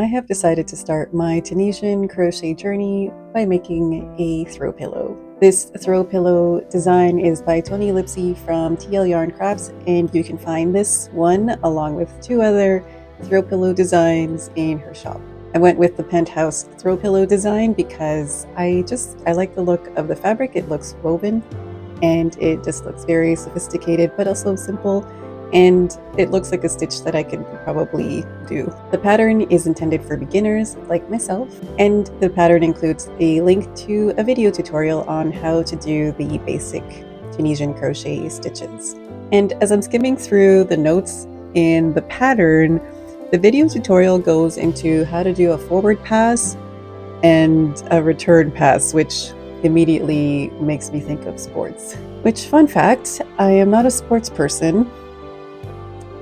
I have decided to start my Tunisian crochet journey by making a throw pillow. This throw pillow design is by Tony Lipsy from TL Yarn Crafts, and you can find this one along with two other throw pillow designs in her shop. I went with the Penthouse Throw Pillow design because I like the look of the fabric. It looks woven and it just looks very sophisticated but also simple, and it looks like a stitch that I could probably do. The pattern is intended for beginners like myself, and the pattern includes a link to a video tutorial on how to do the basic Tunisian crochet stitches. And as I'm skimming through the notes in the pattern, the video tutorial goes into how to do a forward pass and a return pass, which immediately makes me think of sports. Which, fun fact, I am not a sports person.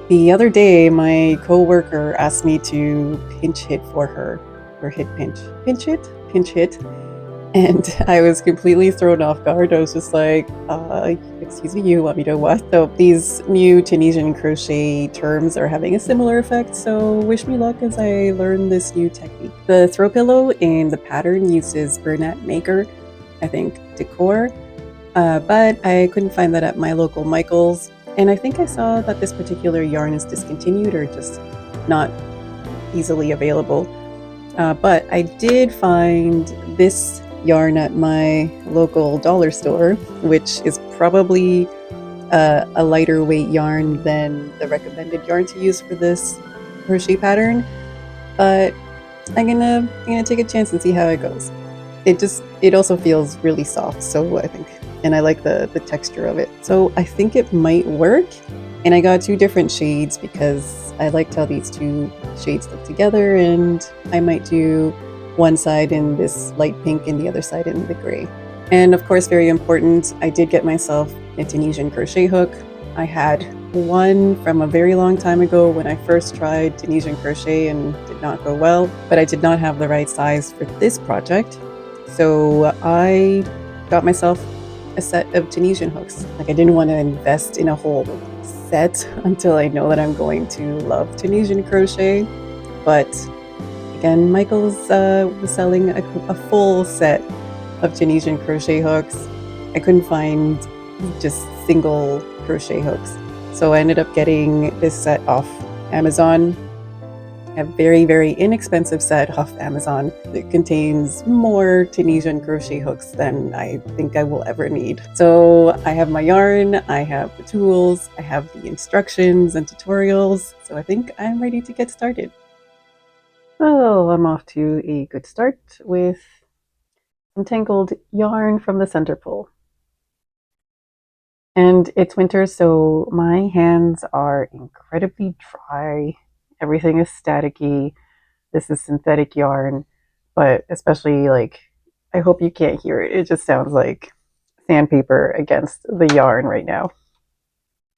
The other day, my coworker asked me to pinch hit for her, or pinch hit, and I was completely thrown off guard. I was just like, excuse me, you want me to what? So these new Tunisian crochet terms are having a similar effect, so wish me luck as I learn this new technique. The throw pillow in the pattern uses Bernat Maker, I think decor, but I couldn't find that at my local Michael's. And I think I saw that this particular yarn is discontinued or just not easily available. But I did find this yarn at my local dollar store, which is probably a lighter weight yarn than the recommended yarn to use for this crochet pattern. But I'm gonna take a chance and see how it goes. It also feels really soft, so I think, and I like the texture of it. So I think it might work. And I got two different shades because I liked how these two shades look together, and I might do one side in this light pink and the other side in the gray. And of course, very important, I did get myself a Tunisian crochet hook. I had one from a very long time ago when I first tried Tunisian crochet and did not go well, but I did not have the right size for this project. So I got myself a set of Tunisian hooks. Like, I didn't want to invest in a whole set until I know that I'm going to love Tunisian crochet. But again, Michael's was selling a full set of Tunisian crochet hooks. I couldn't find just single crochet hooks. So I ended up getting this set off Amazon. A very, very inexpensive set off Amazon that contains more Tunisian crochet hooks than I think I will ever need. So I have my yarn, I have the tools, I have the instructions and tutorials, so I think I'm ready to get started. So I'm off to a good start with some tangled yarn from the center pole. And it's winter, so my hands are incredibly dry. Everything is staticky. This is synthetic yarn, but especially, like, I hope you can't hear it. It just sounds like sandpaper against the yarn right now.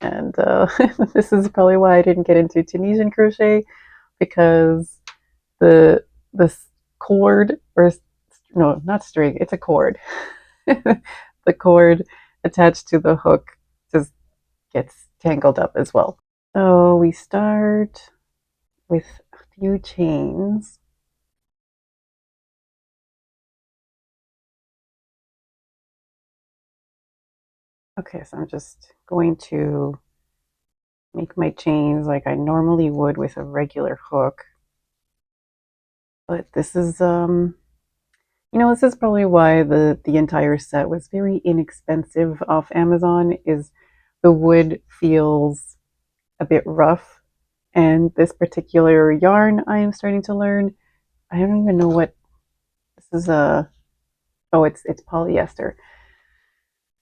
And this is probably why I didn't get into Tunisian crochet, because this cord, or no, not string, it's a cord. The cord attached to the hook just gets tangled up as well. So we start with a few chains. Okay, so I'm just going to make my chains like I normally would with a regular hook. But this is this is probably why the entire set was very inexpensive off Amazon, is the wood feels a bit rough, and this particular yarn I am starting to learn, I don't even know what this is. It's polyester.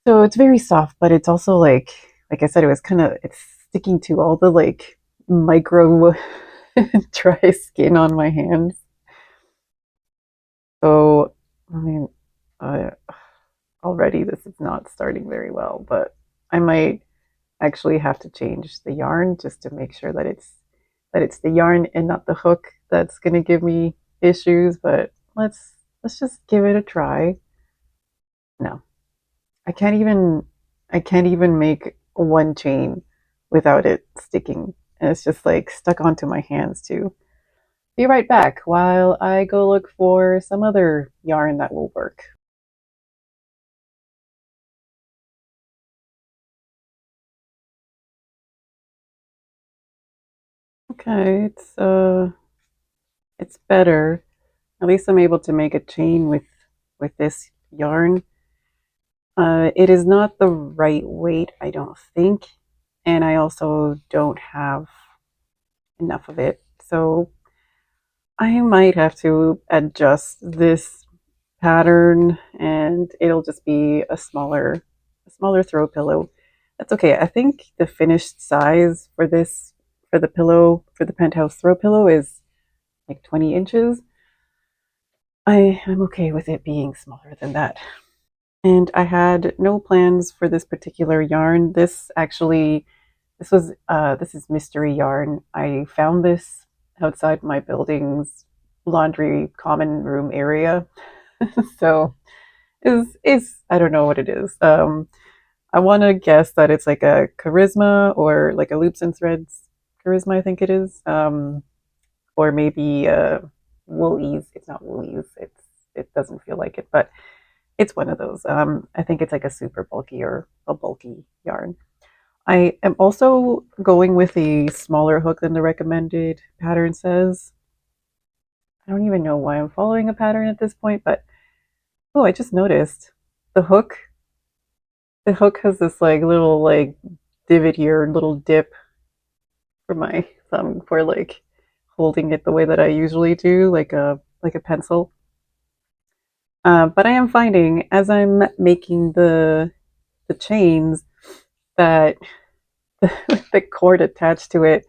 So it's very soft, but it's also like I said, it's sticking to all the like micro dry skin on my hands. So, I mean, already this is not starting very well, but I might actually have to change the yarn just to make sure that it's the yarn and not the hook that's going to give me issues, but let's just give it a try. No. I can't even make one chain without it sticking. And it's just like stuck onto my hands too. Be right back while I go look for some other yarn that will work. Okay, it's better. At least I'm able to make a chain with this yarn. It is not the right weight, I don't think, and I also don't have enough of it. So I might have to adjust this pattern and it'll just be a smaller throw pillow. That's okay. I think the finished size for this for the pillow for the penthouse throw pillow is like 20 inches. I'm okay with it being smaller than that. And I had no plans for this particular yarn. This is mystery yarn. I found this outside my building's laundry common room area. So is I don't know what it is. I want to guess that it's like a charisma or like a loops and threads charisma. I think it is. Or maybe woolies. It's not woolies. It doesn't feel like it, but it's one of those. I think it's like a super bulky or a bulky yarn. I am also going with a smaller hook than the recommended pattern says. I don't even know why I'm following a pattern at this point, but oh, I just noticed the hook. The hook has this like little like divot here, little dip for my thumb for like holding it the way that I usually do, like a pencil. But I am finding as I'm making the chains that the cord attached to it,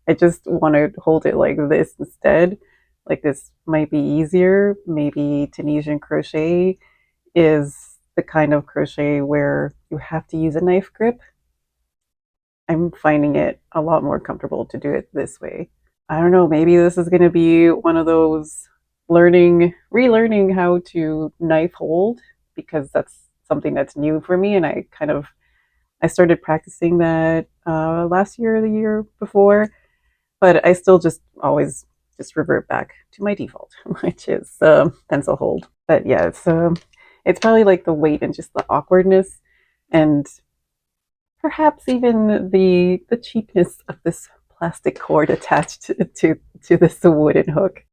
I just want to hold it like this instead. Like this might be easier. Maybe Tunisian crochet is the kind of crochet where you have to use a knife grip. I'm finding it a lot more comfortable to do it this way. I don't know, maybe this is going to be one of those relearning how to knife hold because that's something that's new for me. And I started practicing that last year or the year before, but I still just always just revert back to my default, which is pencil hold. But yeah, it's probably like the weight and just the awkwardness and perhaps even the cheapness of this plastic cord attached to this wooden hook.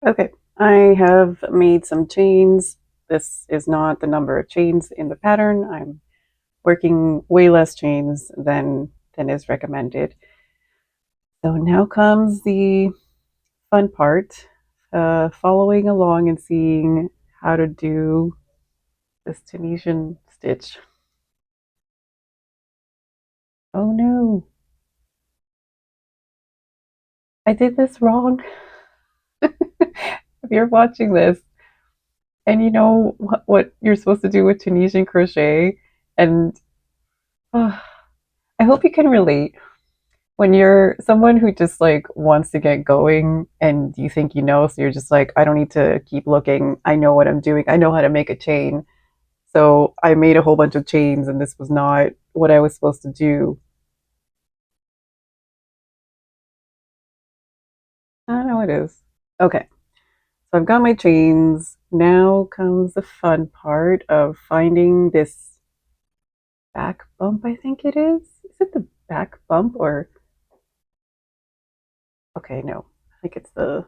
Okay, I have made some chains. This is not the number of chains in the pattern. I'm working way less chains than is recommended. So now comes the fun part, following along and seeing how to do this Tunisian stitch. Oh no, I did this wrong. If you're watching this and you know what you're supposed to do with Tunisian crochet, and I hope you can relate when you're someone who just like wants to get going and you think you know, so you're just like, I don't need to keep looking. I know what I'm doing. I know how to make a chain. So I made a whole bunch of chains and this was not what I was supposed to do. I know it is. Okay. So I've got my chains. Now comes the fun part of finding this back bump, I think it is. Is it the back bump or okay, no. I think it's the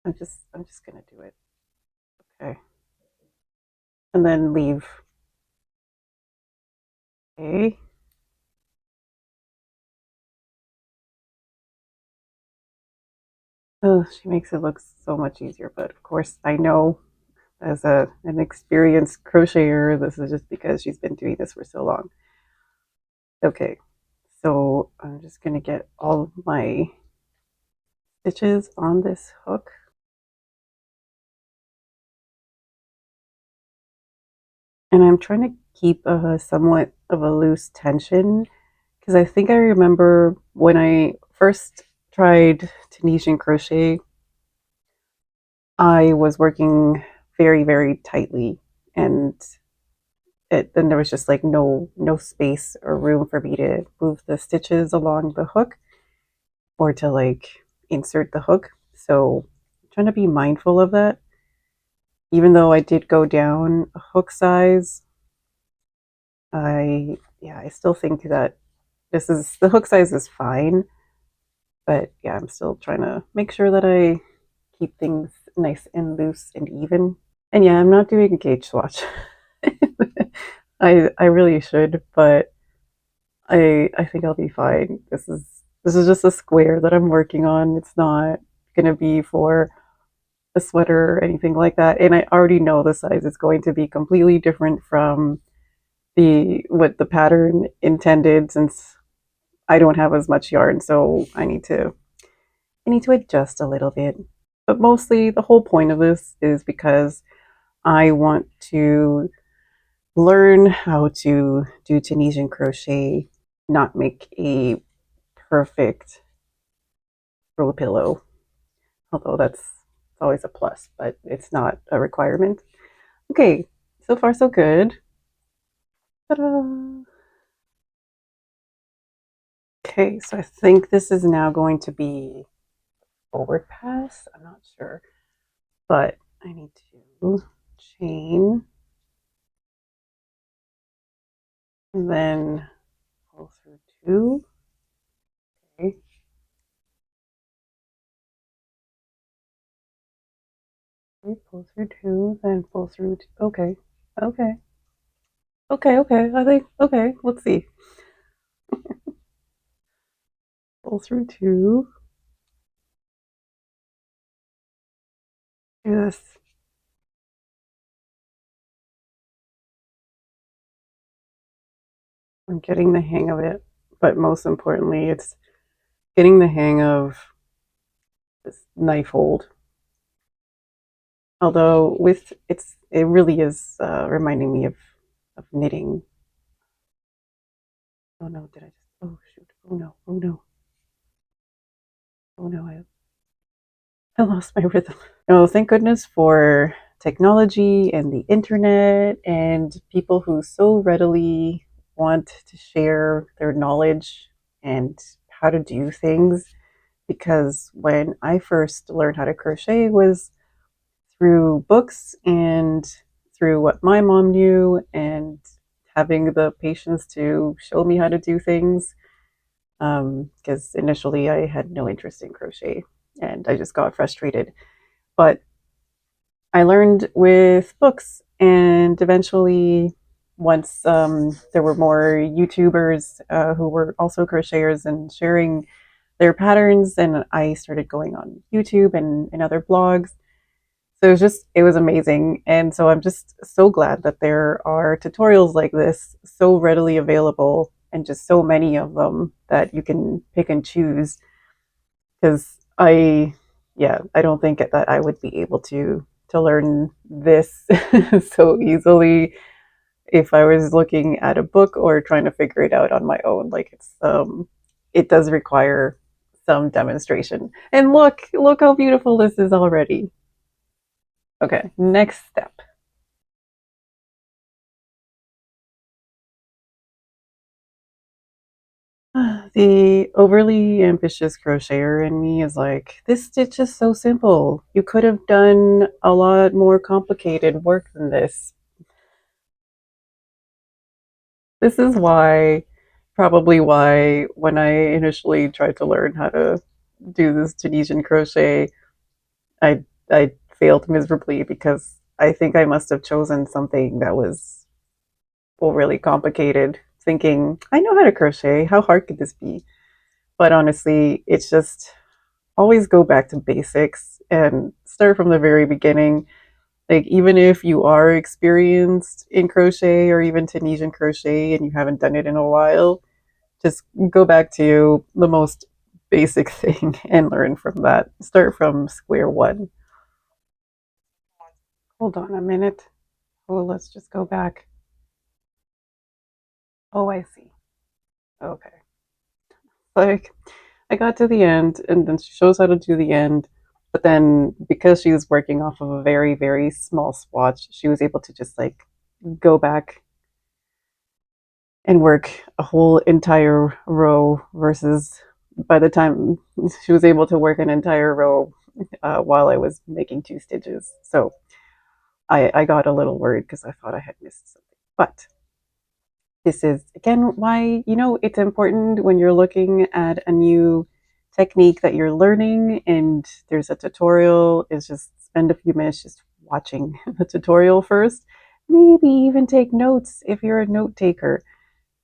I'm just gonna do it. Okay. And then leave. Okay. Oh, she makes it look so much easier, but of course I know as an experienced crocheter, this is just because she's been doing this for so long. Okay, so I'm just gonna get all of my stitches on this hook. And I'm trying to keep a somewhat of a loose tension because I think I remember when I first tried Tunisian crochet, I was working very, very tightly and then there was just like no space or room for me to move the stitches along the hook or to like insert the hook. So I'm trying to be mindful of that. Even though I did go down a hook size, I still think that the hook size is fine, but yeah, I'm still trying to make sure that I keep things nice and loose and even. And yeah, I'm not doing a gauge swatch. I really should, but I think I'll be fine. This is just a square that I'm working on. It's not gonna be for a sweater or anything like that. And I already know the size is going to be completely different from the what the pattern intended, since I don't have as much yarn, so I need to adjust a little bit. But mostly the whole point of this is because I want to learn how to do Tunisian crochet, not make a perfect throw pillow. Although that's always a plus, but it's not a requirement. Okay, so far so good. Ta-da! Okay, so I think this is now going to be forward pass. I'm not sure, but I need to chain and then pull through two. Okay. Okay, pull through two, then pull through two. Okay, okay, okay. I think okay. Let's see. Pull through two. Do this. I'm getting the hang of it, but most importantly, it's getting the hang of this knife hold. Although it really is reminding me of knitting. Oh no, did I just? Oh shoot! Oh no! Oh no! Oh no! I lost my rhythm. No, thank goodness for technology and the internet and people who so readily want to share their knowledge and how to do things. Because when I first learned how to crochet was through books and through what my mom knew and having the patience to show me how to do things. Because initially I had no interest in crochet and I just got frustrated. But I learned with books, and eventually, once there were more YouTubers who were also crocheters and sharing their patterns, and I started going on YouTube and other blogs. So it was amazing. And so I'm just so glad that there are tutorials like this so readily available and just so many of them that you can pick and choose. Because I don't think that I would be able to learn this so easily if I was looking at a book or trying to figure it out on my own. Like it does require some demonstration. And look how beautiful this is already. Okay, next step. The overly ambitious crocheter in me is like, this stitch is so simple. You could have done a lot more complicated work than this. This is probably why, when I initially tried to learn how to do this Tunisian crochet, I failed miserably because I think I must have chosen something that was overly complicated, thinking, I know how to crochet. How hard could this be? But honestly, it's just always go back to basics and start from the very beginning. Like, even if you are experienced in crochet or even Tunisian crochet and you haven't done it in a while, just go back to the most basic thing and learn from that. Start from square one. Hold on a minute. Oh, let's just go back. Oh, I see. Okay. Like, I got to the end, and then she shows how to do the end. But then, because she was working off of a very, very small swatch, she was able to just like go back and work a whole entire row versus by the time she was able to work an entire row while I was making 2 stitches. So I got a little worried because I thought I had missed something. But this is again why, it's important when you're looking at a new technique that you're learning and there's a tutorial, is just spend a few minutes just watching the tutorial first. Maybe even take notes if you're a note taker,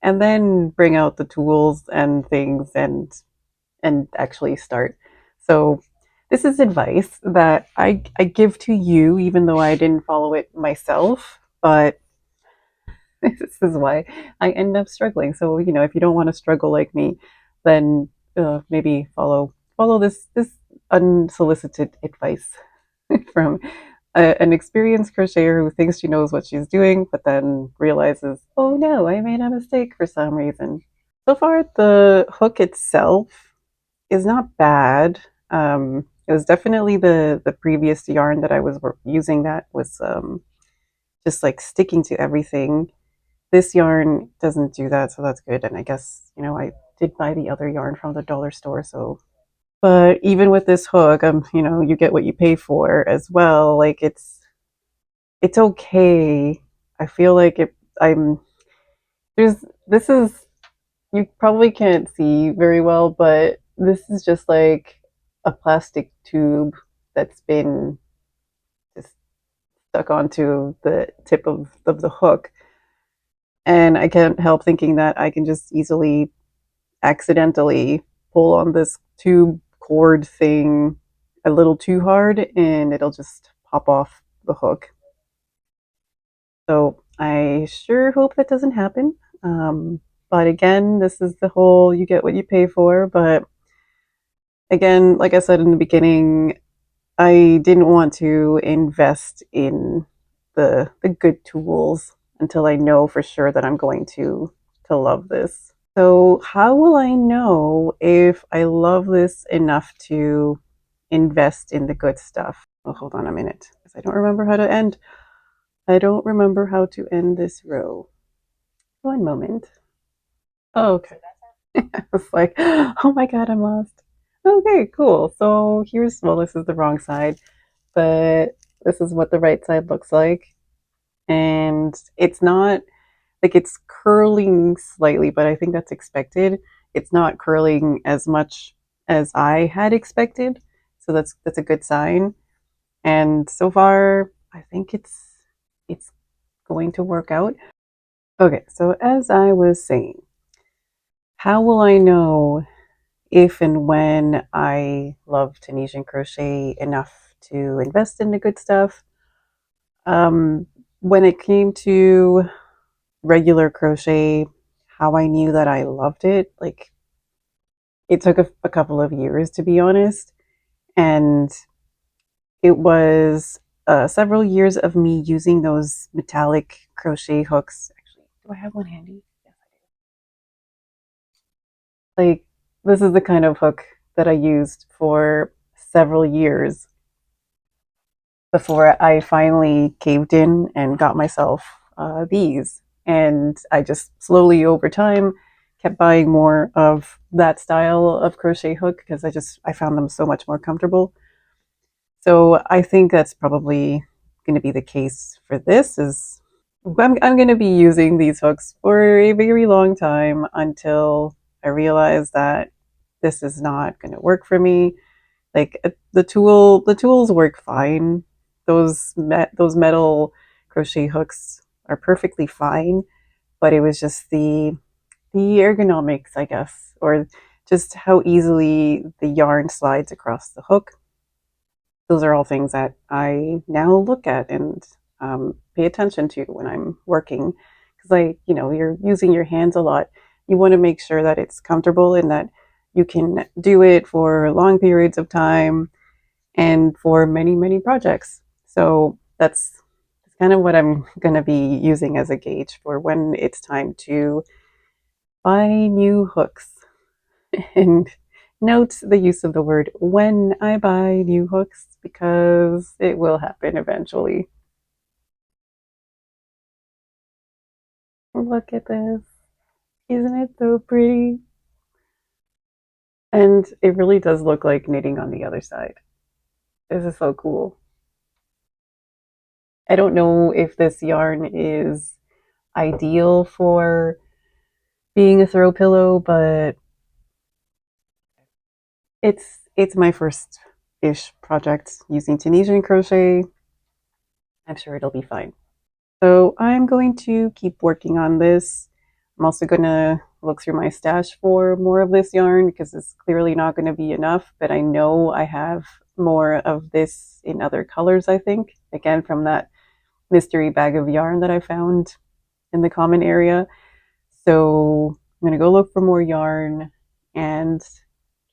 and then bring out the tools and things and actually start. So this is advice that I give to you, even though I didn't follow it myself, but this is why I end up struggling. So, if you don't want to struggle like me, then maybe follow this unsolicited advice from an experienced crocheter who thinks she knows what she's doing, but then realizes, oh no, I made a mistake for some reason. So far, the hook itself is not bad. It was definitely the previous yarn that I was using that was just like sticking to everything. This yarn doesn't do that, so that's good. And I guess, I did buy the other yarn from the dollar store, so. But even with this hook, you get what you pay for as well. Like it's okay. I feel like I'm there's this is you probably can't see very well, but this is just like a plastic tube that's been just stuck onto the tip of the hook. And I can't help thinking that I can just easily accidentally pull on this tube cord thing a little too hard and it'll just pop off the hook. So I sure hope that doesn't happen. But again, this is the whole you get what you pay for. But again, like I said in the beginning, I didn't want to invest in the good tools until I know for sure that I'm going to love this. So how will I know if I love this enough to invest in the good stuff? Oh, hold on a minute, because I don't remember how to end. I don't remember how to end this row. One moment. Oh, okay. I was like, oh my god, I'm lost. Okay, cool. So here's, well, this is the wrong side, but this is what the right side looks like. And it's not like it's curling slightly, but I think that's expected. It's not curling as much as I had expected. So that's a good sign. And so far, I think it's going to work out. Okay, so as I was saying, how will I know if and when I love Tunisian crochet enough to invest in the good stuff? When it came to regular crochet, how I knew that I loved it, like it took a couple of years to be honest, and it was several years of me using those metallic crochet hooks. Actually, do I have one handy? Yes, I do. Like, this is the kind of hook that I used for several years before I finally caved in and got myself these. And I just slowly over time kept buying more of that style of crochet hook because I found them so much more comfortable. So I think that's probably going to be the case for this. Is I'm going to be using these hooks for a very long time until I realize that this is not going to work for me. Like the tools work fine. Those metal crochet hooks are perfectly fine, but it was just the ergonomics, I guess, or just how easily the yarn slides across the hook. Those are all things that I now look at and pay attention to when I'm working, because you're using your hands a lot. You want to make sure that it's comfortable and that you can do it for long periods of time and for many, many projects. So that's kind of what I'm going to be using as a gauge for when it's time to buy new hooks. And note the use of the word when I buy new hooks because it will happen eventually. Look at this. Isn't it so pretty? And it really does look like knitting on the other side. This is so cool. I don't know if this yarn is ideal for being a throw pillow, but it's my first ish project using Tunisian crochet. I'm sure it'll be fine. So I'm going to keep working on this. I'm also going to look through my stash for more of this yarn because it's clearly not going to be enough, but I know I have more of this in other colors, I think. Again, from that mystery bag of yarn that I found in the common area. So I'm going to go look for more yarn and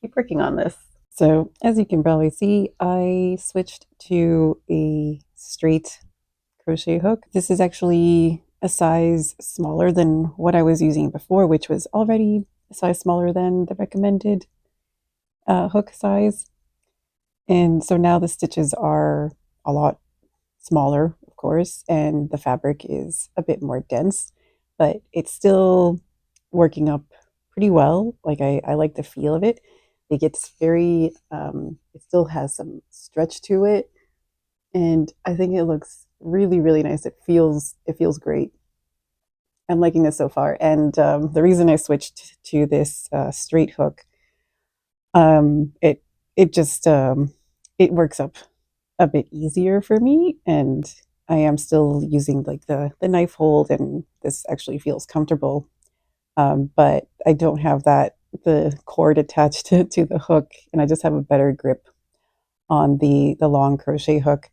keep working on this. So as you can probably see, I switched to a straight crochet hook. This is actually a size smaller than what I was using before, which was already a size smaller than the recommended hook size. And so now the stitches are a lot smaller, of course, and the fabric is a bit more dense, but it's still working up pretty well. Like I like the feel of it. It gets very, it still has some stretch to it, and I think it looks really, really nice. It feels great. I'm liking this so far, and the reason I switched to this straight hook, it it just it works up a bit easier for me, and I am still using like the knife hold, and this actually feels comfortable. But I don't have the cord attached to the hook, and I just have a better grip on the long crochet hook.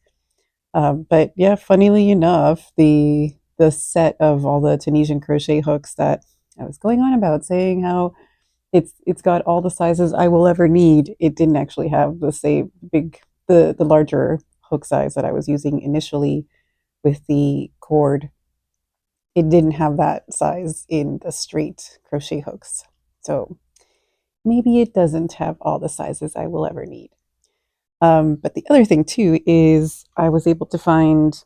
But yeah, funnily enough, the set of all the Tunisian crochet hooks that I was going on about, saying how it's got all the sizes I will ever need. It didn't actually have the same the larger hook size that I was using initially with the cord. It didn't have that size in the straight crochet hooks. So maybe it doesn't have all the sizes I will ever need. But the other thing too is I was able to find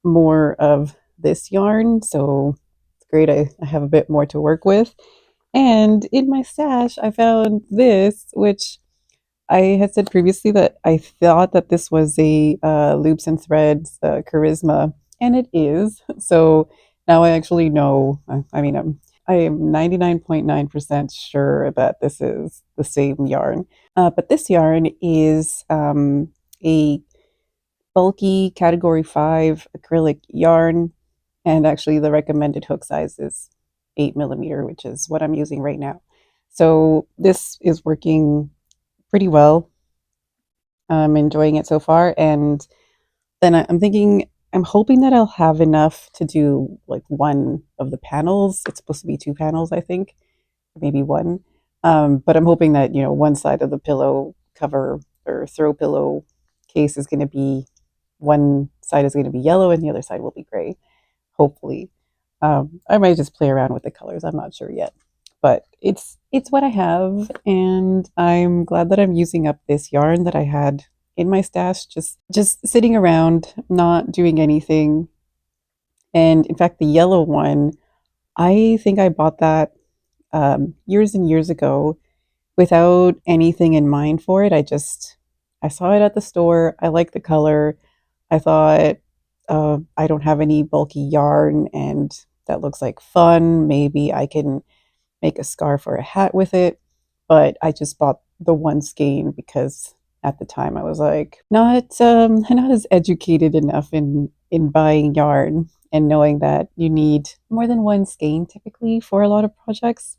more of this yarn. So it's great. I have a bit more to work with. And in my stash, I found this, which I had said previously that I thought that this was a Loops and Threads Charisma, and it is. So now I actually know. I am 99.9% sure that this is the same yarn. But this yarn is a bulky Category 5 acrylic yarn, and actually the recommended hook size is 8 millimeter, which is what I'm using right now. So this is working pretty well. I'm enjoying it so far, and then I'm thinking, I'm hoping that I'll have enough to do like one of the panels. It's supposed to be two panels, I think, maybe one. But I'm hoping that, one side of the pillow cover or throw pillow case is going to be, one side is going to be yellow and the other side will be gray, hopefully. I might just play around with the colors. I'm not sure yet, but it's what I have, and I'm glad that I'm using up this yarn that I had in my stash, just sitting around, not doing anything. And in fact, the yellow one, I think I bought that years and years ago without anything in mind for it. I saw it at the store. I like the color. I thought, I don't have any bulky yarn, and that looks like fun. Maybe I can make a scarf or a hat with it. But I just bought the one skein because at the time I was like not as educated enough in buying yarn and knowing that you need more than one skein typically for a lot of projects.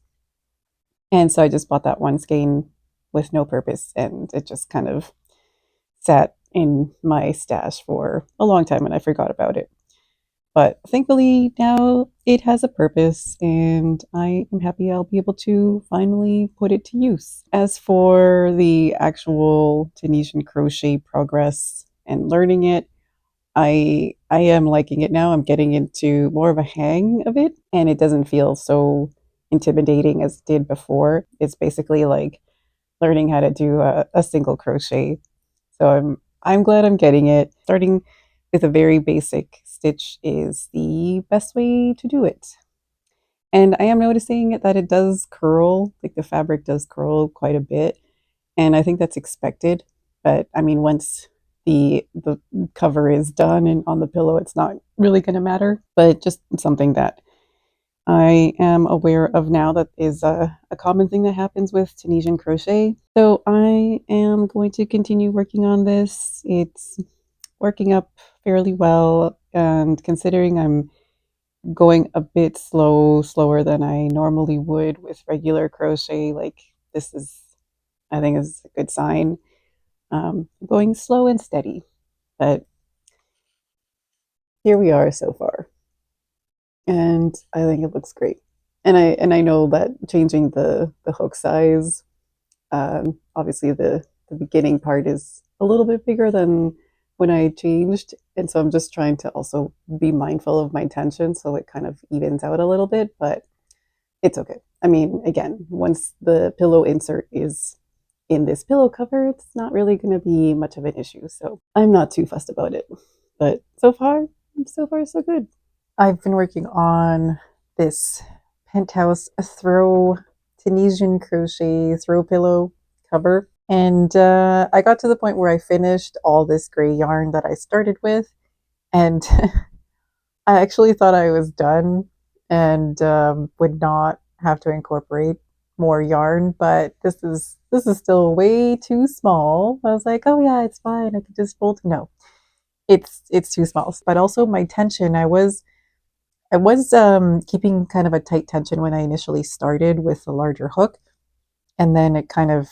And so I just bought that one skein with no purpose, and it just kind of sat in my stash for a long time and I forgot about it. But thankfully now it has a purpose, and I am happy I'll be able to finally put it to use. As for the actual Tunisian crochet progress and learning it, I am liking it now. I'm getting into more of a hang of it, and it doesn't feel so intimidating as it did before. It's basically like learning how to do a single crochet. So I'm glad I'm getting it. Starting with a very basic stitch is the best way to do it. And I am noticing that it does curl, like the fabric does curl quite a bit. And I think that's expected. But I mean, once the cover is done and on the pillow, it's not really going to matter. But just something that I am aware of now that is a common thing that happens with Tunisian crochet. So I am going to continue working on this. It's working up fairly well, and considering I'm going a bit slower than I normally would with regular crochet, like this is, I think, is a good sign. Going slow and steady, but here we are so far, and I think it looks great. And I know that changing the hook size, obviously the beginning part is a little bit bigger than when I changed, and so I'm just trying to also be mindful of my tension so it kind of evens out a little bit, but it's okay. I mean, again, once the pillow insert is in this pillow cover, it's not really going to be much of an issue. So I'm not too fussed about it. But so far, so good. I've been working on this Penthouse Throw Tunisian Crochet Throw Pillow cover. And I got to the point where I finished all this gray yarn that I started with. And I actually thought I was done and would not have to incorporate more yarn, but this is still way too small. I was like, oh yeah, it's fine. I can just fold. No, it's too small. But also my tension, I was keeping kind of a tight tension when I initially started with the larger hook, and then it kind of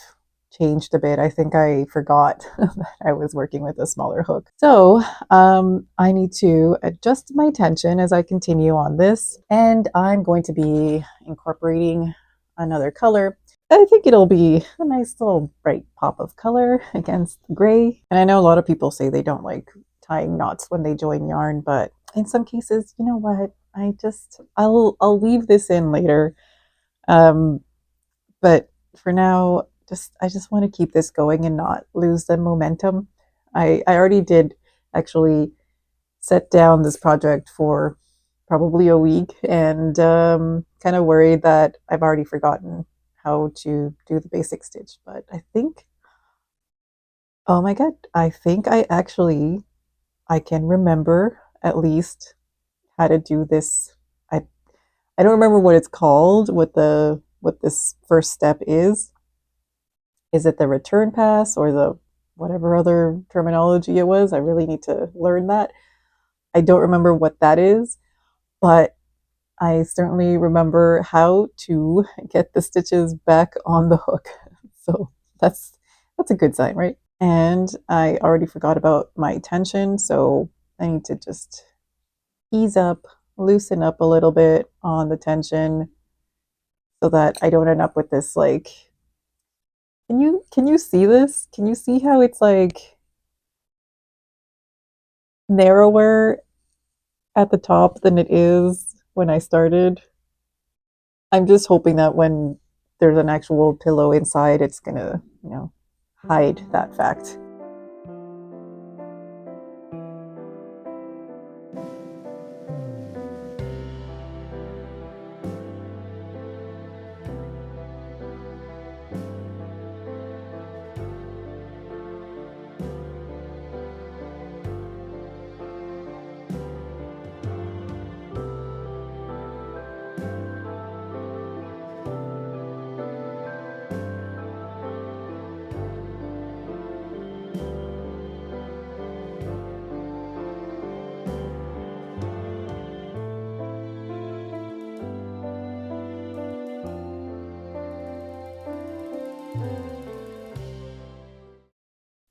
changed a bit. I think I forgot that I was working with a smaller hook. So I need to adjust my tension as I continue on this, and I'm going to be incorporating another color. I think it'll be a nice little bright pop of color against the gray. And I know a lot of people say they don't like tying knots when they join yarn, but in some cases, you know what? I'll weave this in later. Um, but for now, I just want to keep this going and not lose the momentum. I already did actually set down this project for probably a week, and kind of worried that I've already forgotten how to do the basic stitch. But I think, oh my god, I think I can remember at least how to do this. I don't remember what it's called, what this first step is. Is it the return pass or the whatever other terminology it was? I really need to learn that. I don't remember what that is, but I certainly remember how to get the stitches back on the hook. So that's a good sign, right? And I already forgot about my tension, so I need to just ease up, loosen up a little bit on the tension so that I don't end up with this like, can you see this? Can you see how it's like narrower at the top than it is when I started? I'm just hoping that when there's an actual pillow inside, it's gonna, hide that fact.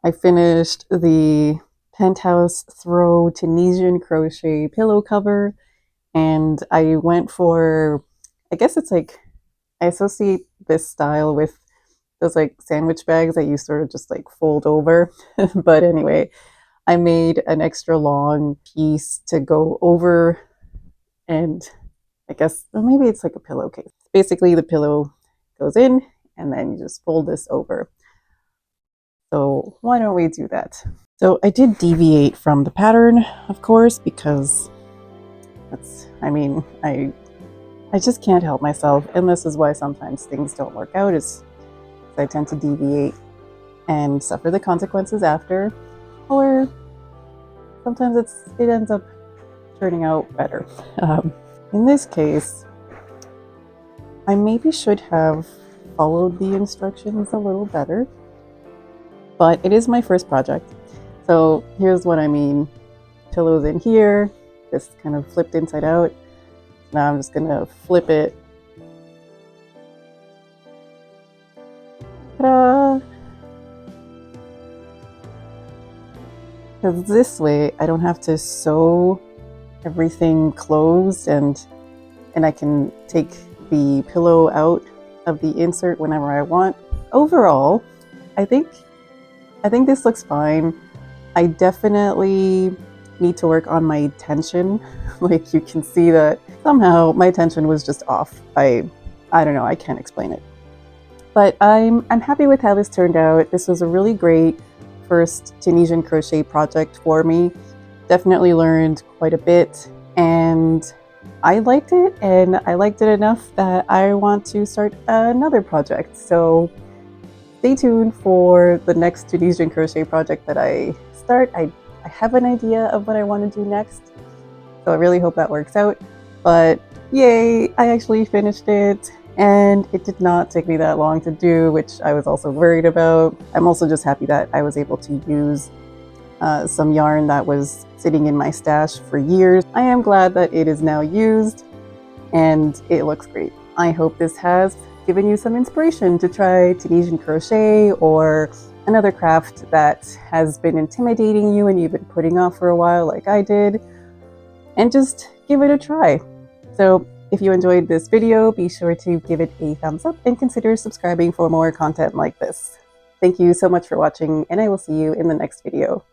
I finished the Penthouse Throw Tunisian Crochet pillow cover, and I went for, I guess it's like, I associate this style with those like sandwich bags that you sort of just like fold over. But anyway, I made an extra long piece to go over, and I guess, well, maybe it's like a pillowcase. Basically, the pillow goes in, and then you just fold this over. So why don't we do that? So I did deviate from the pattern, of course, because I I just can't help myself, and this is why sometimes things don't work out, is I tend to deviate and suffer the consequences after, or sometimes it ends up turning out better. In this case, I maybe should have followed the instructions a little better, but it is my first project. So here's what I mean. Pillows in here, this kind of flipped inside out. Now I'm just gonna flip it. Ta-da! Because this way I don't have to sew everything closed, and I can take the pillow out of the insert whenever I want. Overall, I think this looks fine. I definitely need to work on my tension. Like, you can see that somehow my tension was just off. I don't know, I can't explain it. But I'm happy with how this turned out. This was a really great first Tunisian crochet project for me. Definitely learned quite a bit, and I liked it, and I liked it enough that I want to start another project. So stay tuned for the next Tunisian crochet project that I start. I have an idea of what I want to do next, so I really hope that works out. But yay, I actually finished it, and it did not take me that long to do, which I was also worried about. I'm also just happy that I was able to use some yarn that was sitting in my stash for years. I am glad that it is now used, and it looks great. I hope this has given you some inspiration to try Tunisian crochet or another craft that has been intimidating you and you've been putting off for a while like I did, and just give it a try. So if you enjoyed this video, be sure to give it a thumbs up and consider subscribing for more content like this. Thank you so much for watching, and I will see you in the next video.